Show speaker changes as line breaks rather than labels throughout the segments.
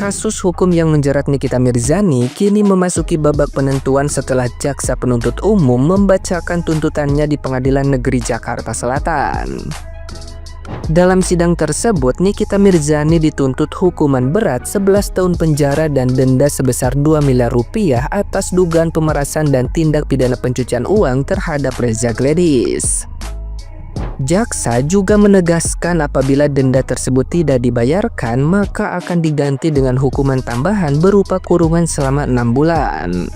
Kasus hukum yang menjerat Nikita Mirzani kini memasuki babak penentuan setelah Jaksa Penuntut Umum membacakan tuntutannya di Pengadilan Negeri Jakarta Selatan. Dalam sidang tersebut, Nikita Mirzani dituntut hukuman berat 11 tahun penjara dan denda sebesar 2 miliar rupiah atas dugaan pemerasan dan tindak pidana pencucian uang terhadap Reza Gladys. Jaksa juga menegaskan apabila denda tersebut tidak dibayarkan, maka akan diganti dengan hukuman tambahan berupa kurungan selama 6 bulan.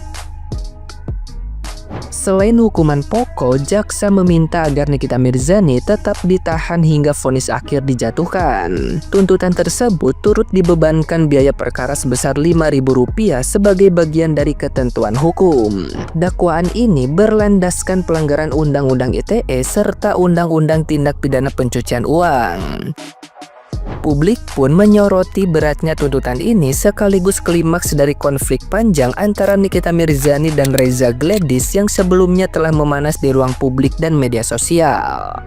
Selain hukuman pokok, jaksa meminta agar Nikita Mirzani tetap ditahan hingga vonis akhir dijatuhkan. Tuntutan tersebut turut dibebankan biaya perkara sebesar Rp5.000 sebagai bagian dari ketentuan hukum. Dakwaan ini berlandaskan pelanggaran Undang-Undang ITE serta Undang-Undang Tindak Pidana Pencucian Uang. Publik pun menyoroti beratnya tuntutan ini sekaligus klimaks dari konflik panjang antara Nikita Mirzani dan Reza Gladys yang sebelumnya telah memanas di ruang publik dan media sosial.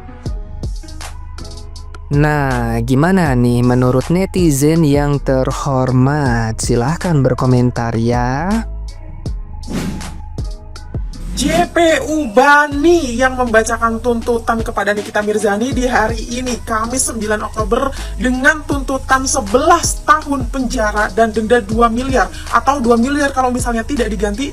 Nah, gimana nih menurut netizen yang terhormat? Silahkan berkomentar ya.
JPU Bani yang membacakan tuntutan kepada Nikita Mirzani di hari ini, Kamis 9 Oktober, dengan tuntutan 11 tahun penjara dan denda 2 miliar atau 2 miliar kalau misalnya tidak diganti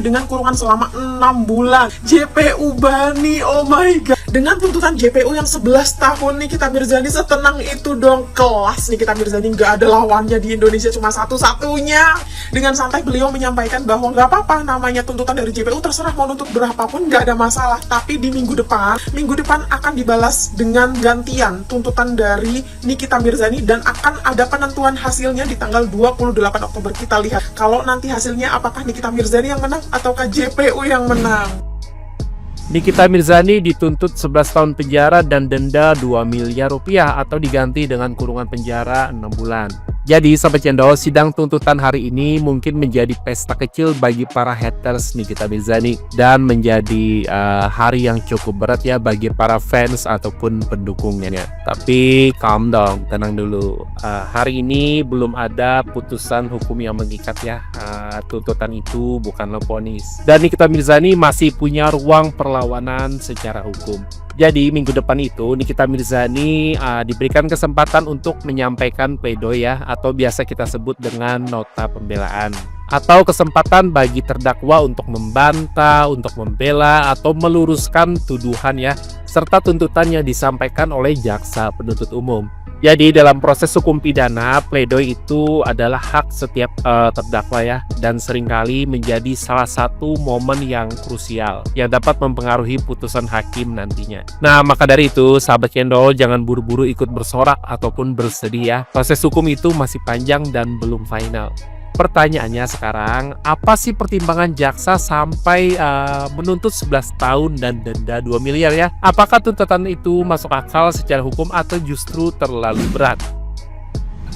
dengan kurungan selama 6 bulan. JPU Bani, oh my god. Dengan tuntutan JPU yang 11 tahun, Nikita Mirzani setenang itu dong. Kelas Nikita Mirzani, nggak ada lawannya di Indonesia, cuma satu-satunya. Dengan santai beliau menyampaikan bahwa nggak apa-apa namanya tuntutan dari JPU, terserah mau nuntut berapapun nggak ada masalah. Tapi di minggu depan akan dibalas dengan gantian tuntutan dari Nikita Mirzani dan akan ada penentuan hasilnya di tanggal 28 Oktober. Kita lihat kalau nanti hasilnya apakah Nikita Mirzani yang menang ataukah JPU yang menang.
Nikita Mirzani dituntut 11 tahun penjara dan denda 2 miliar rupiah atau diganti dengan kurungan penjara 6 bulan. Jadi Sobat Cendol, sidang tuntutan hari ini mungkin menjadi pesta kecil bagi para haters Nikita Mirzani dan menjadi hari yang cukup berat ya bagi para fans ataupun pendukungnya. Tapi calm down, tenang dulu. Hari ini belum ada putusan hukum yang mengikat ya. Tuntutan itu bukanlah vonis. Dan Nikita Mirzani masih punya ruang perlawanan secara hukum. Jadi minggu depan itu Nikita Mirzani diberikan kesempatan untuk menyampaikan pledoi ya, atau biasa kita sebut dengan nota pembelaan, atau kesempatan bagi terdakwa untuk membantah, untuk membela atau meluruskan tuduhan ya, serta tuntutan yang disampaikan oleh jaksa penuntut umum. Jadi dalam proses hukum pidana, pledoi itu adalah hak setiap terdakwa ya, dan seringkali menjadi salah satu momen yang krusial yang dapat mempengaruhi putusan hakim nantinya. Nah, maka dari itu, sahabat Cendol, jangan buru-buru ikut bersorak ataupun bersedih ya. Proses hukum itu masih panjang dan belum final. Pertanyaannya sekarang, apa sih pertimbangan jaksa sampai menuntut 11 tahun dan denda 2 miliar ya? Apakah tuntutan itu masuk akal secara hukum atau justru terlalu berat?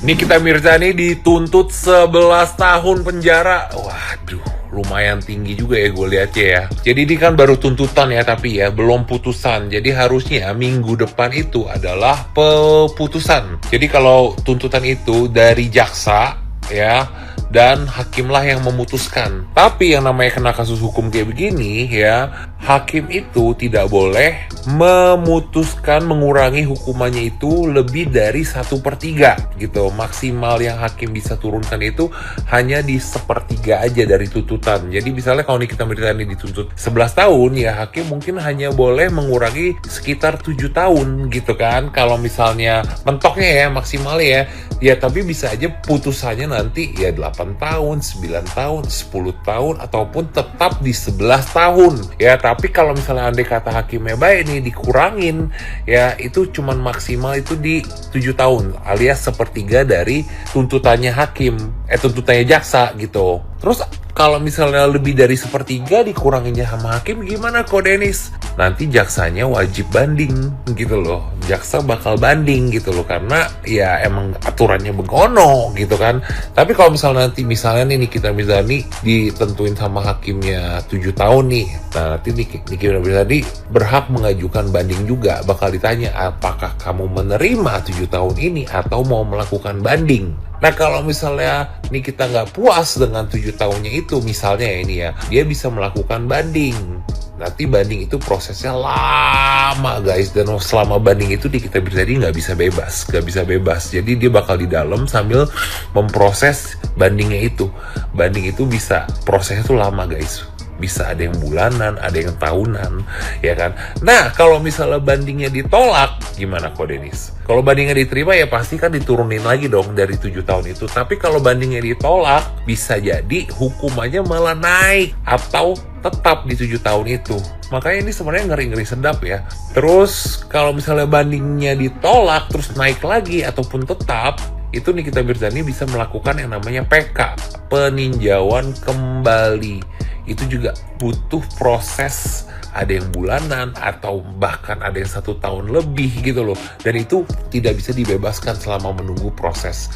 Nikita Mirzani dituntut 11 tahun penjara. Waduh, lumayan tinggi juga ya gue lihatnya ya. Jadi ini kan baru tuntutan ya, tapi ya belum putusan. Jadi harusnya minggu depan itu adalah peputusan. Jadi kalau tuntutan itu dari jaksa ya, dan hakimlah yang memutuskan. Tapi yang namanya kena kasus hukum kayak begini ya, hakim itu tidak boleh memutuskan mengurangi hukumannya itu lebih dari 1/3 gitu. Maksimal yang hakim bisa turunkan itu hanya di 1/3 aja dari tuntutan. Jadi misalnya kalau Nikita Mirzani dituntut 11 tahun ya, hakim mungkin hanya boleh mengurangi sekitar 7 tahun gitu kan. Kalau misalnya mentoknya ya, maksimalnya ya, tapi bisa aja putusannya nanti ya 8 tahun, 9 tahun, 10 tahun, ataupun tetap di 11 tahun ya. Tapi kalau misalnya andai kata hakimnya baik nih, dikurangin ya, itu cuman maksimal itu di 7 tahun alias 1/3 dari tuntutannya hakim, tuntutannya jaksa gitu. Terus kalau misalnya lebih dari 1/3 dikuranginnya sama hakim, gimana kok Denis? Nanti jaksanya wajib banding gitu loh. Jaksa bakal banding gitu loh, karena ya emang aturannya begono gitu kan. Tapi kalau misalnya misalnya nih Nikita Mirzani ditentuin sama hakimnya 7 tahun nih, nah nanti Nikita Mirzani berhak mengajukan banding juga. Bakal ditanya apakah kamu menerima 7 tahun ini atau mau melakukan banding. Nah kalau misalnya Nikita nggak puas dengan 7 tahunnya itu, misalnya ya ini ya, dia bisa melakukan banding. Nanti banding itu prosesnya lama guys, dan selama banding itu Nikita Mirzani nggak bisa bebas. Jadi dia bakal di dalam sambil memproses bandingnya itu. Banding itu bisa prosesnya tuh lama guys. Bisa ada yang bulanan, ada yang tahunan, ya kan? Nah, kalau misalnya bandingnya ditolak, gimana kok Denis? Kalau bandingnya diterima ya pasti kan diturunin lagi dong dari 7 tahun itu. Tapi kalau bandingnya ditolak, bisa jadi hukumannya malah naik atau tetap di 7 tahun itu. Makanya ini sebenarnya ngeri-ngeri sedap ya. Terus kalau misalnya bandingnya ditolak terus naik lagi ataupun tetap, itu Nikita Mirzani bisa melakukan yang namanya PK, peninjauan kembali. Itu juga butuh proses, ada yang bulanan atau bahkan ada yang 1 tahun lebih gitu loh, dan itu tidak bisa dibebaskan selama menunggu proses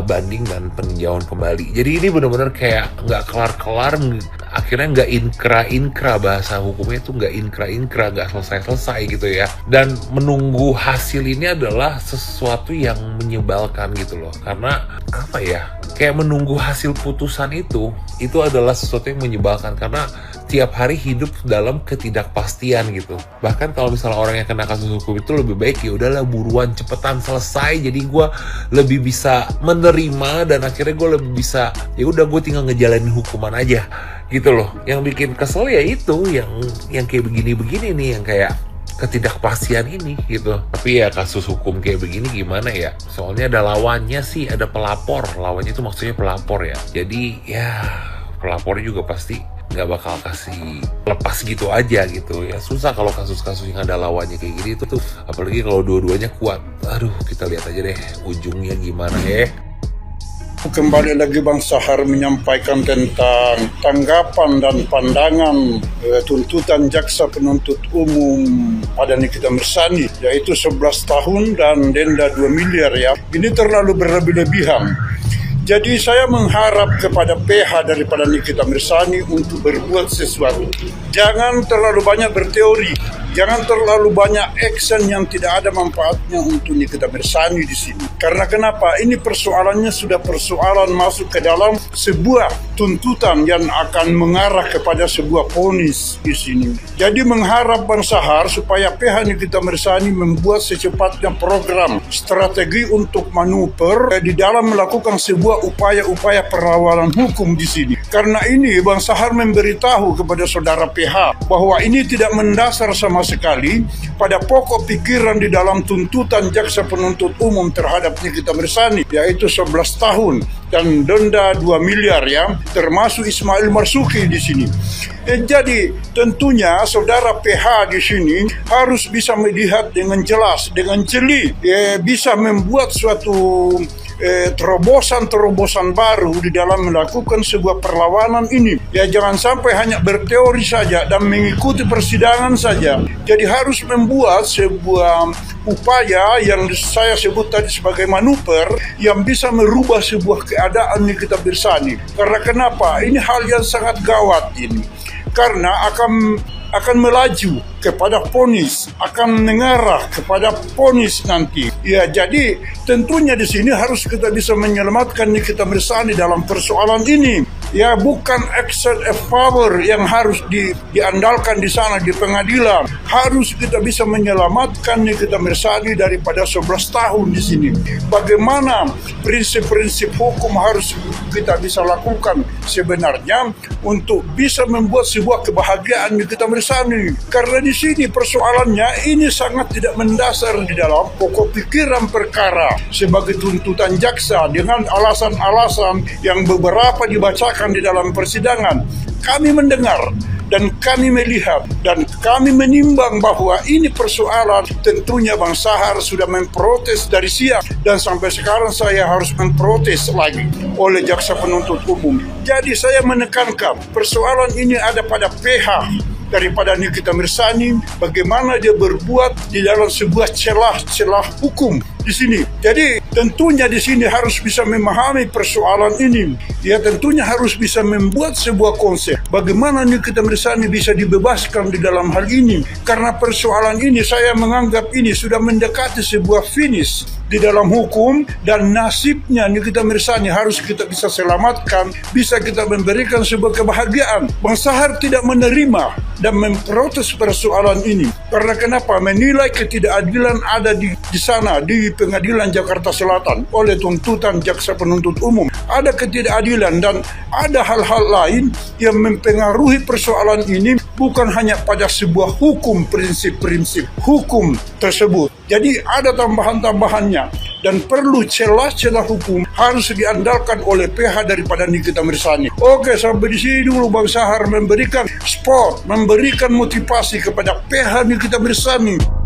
banding dan peninjauan kembali. Jadi ini benar-benar kayak nggak kelar-kelar, akhirnya nggak inkra-inkra, bahasa hukumnya itu nggak inkra-inkra, nggak selesai-selesai gitu ya. Dan menunggu hasil ini adalah sesuatu yang menyebalkan gitu loh, karena apa ya, kayak menunggu hasil putusan itu adalah sesuatu yang menyebalkan karena tiap hari hidup dalam ketidakpastian gitu. Bahkan kalau misalnya orang yang kena kasus hukum itu lebih baik ya udahlah buruan cepetan selesai, jadi gue lebih bisa menerima dan akhirnya gue lebih bisa ya udah gue tinggal ngejalanin hukuman aja gitu loh. Yang bikin kesel ya itu yang kayak begini-begini nih, yang kayak ketidakpastian ini gitu. Tapi ya kasus hukum kayak begini gimana ya, soalnya ada lawannya sih, ada pelapor. Lawannya itu maksudnya pelapor ya, jadi ya pelapornya juga pasti nggak bakal kasih lepas gitu aja gitu ya. Susah kalau kasus-kasus yang ada lawannya kayak gini tuh, apalagi kalau dua-duanya kuat. Aduh, kita lihat aja deh ujungnya gimana ya.
Kembali lagi Bang Sahar menyampaikan tentang tanggapan dan pandangan tuntutan jaksa penuntut umum pada Nikita Mirzani, yaitu 11 tahun dan denda 2 miliar ya. Ini terlalu berlebih-lebihan. Jadi saya mengharap kepada PH daripada Nikita Mirzani untuk berbuat sesuatu. Jangan terlalu banyak berteori, jangan terlalu banyak action yang tidak ada manfaatnya untuk Nikita Mirzani di sini. Karena kenapa? Ini persoalannya sudah persoalan masuk ke dalam sebuah tuntutan yang akan mengarah kepada sebuah vonis di sini. Jadi mengharap Bang Sahar supaya PH Nikita Mirzani membuat secepatnya program strategi untuk manuver di dalam melakukan sebuah upaya-upaya perlawanan hukum di sini. Karena ini Bang Sahar memberitahu kepada saudara PH bahwa ini tidak mendasar sama sekali pada pokok pikiran di dalam tuntutan jaksa penuntut umum terhadap Nikita Mirzani, yaitu 11 tahun dan denda 2 miliar ya, termasuk Ismail Marzuki di sini. Jadi tentunya saudara PH di sini harus bisa melihat dengan jelas, dengan jeli, bisa membuat suatu terobosan-terobosan baru di dalam melakukan sebuah perlawanan ini. Ya jangan sampai hanya berteori saja dan mengikuti persidangan saja. Jadi harus membuat sebuah upaya yang saya sebut tadi sebagai manuver yang bisa merubah sebuah keadaan Nikita Mirzani. Karena kenapa? Ini hal yang sangat gawat ini. Karena akan melaju kepada vonis, akan mengarah kepada vonis nanti. Ya, jadi tentunya di sini harus kita bisa menyelamatkan Nikita Mirzani dalam persoalan ini. Ya, bukan action of power yang harus diandalkan di sana di pengadilan. Harus kita bisa menyelamatkan Nikita Mirzani daripada 11 tahun di sini. Bagaimana prinsip-prinsip hukum harus kita bisa lakukan sebenarnya untuk bisa membuat sebuah kebahagiaan Nikita Mirzani. Karena di sini persoalannya ini sangat tidak mendasar di dalam pokok pikiran perkara sebagai tuntutan jaksa dengan alasan-alasan yang beberapa dibacakan di dalam persidangan. Kami mendengar dan kami melihat dan kami menimbang bahwa ini persoalan. Tentunya Bang Sahar sudah memprotes dari siang dan sampai sekarang saya harus memprotes lagi oleh jaksa penuntut umum. Jadi saya menekankan persoalan ini ada pada PH daripada Nikita Mirzani, bagaimana dia berbuat di dalam sebuah celah-celah hukum di sini. Jadi tentunya di sini harus bisa memahami persoalan ini. Ya tentunya harus bisa membuat sebuah konsep bagaimana Nikita Mirzani bisa dibebaskan di dalam hal ini. Karena persoalan ini saya menganggap ini sudah mendekati sebuah finish. di dalam hukum, dan nasibnya Nikita Mirzani harus kita bisa selamatkan, bisa kita memberikan sebuah kebahagiaan. Bang Sahar tidak menerima dan memprotes persoalan ini. Karena kenapa? Menilai ketidakadilan ada di sana, di Pengadilan Jakarta Selatan oleh tuntutan jaksa penuntut umum. Ada ketidakadilan dan ada hal-hal lain yang mempengaruhi persoalan ini, bukan hanya pada sebuah hukum, prinsip-prinsip hukum tersebut. Jadi ada tambahan-tambahannya dan perlu celah-celah hukum harus diandalkan oleh pihak daripada Nikita Mirzani. Oke, sampai di sini dulu Bang Sahar memberikan support, memberikan motivasi kepada pihak Nikita Mirzani.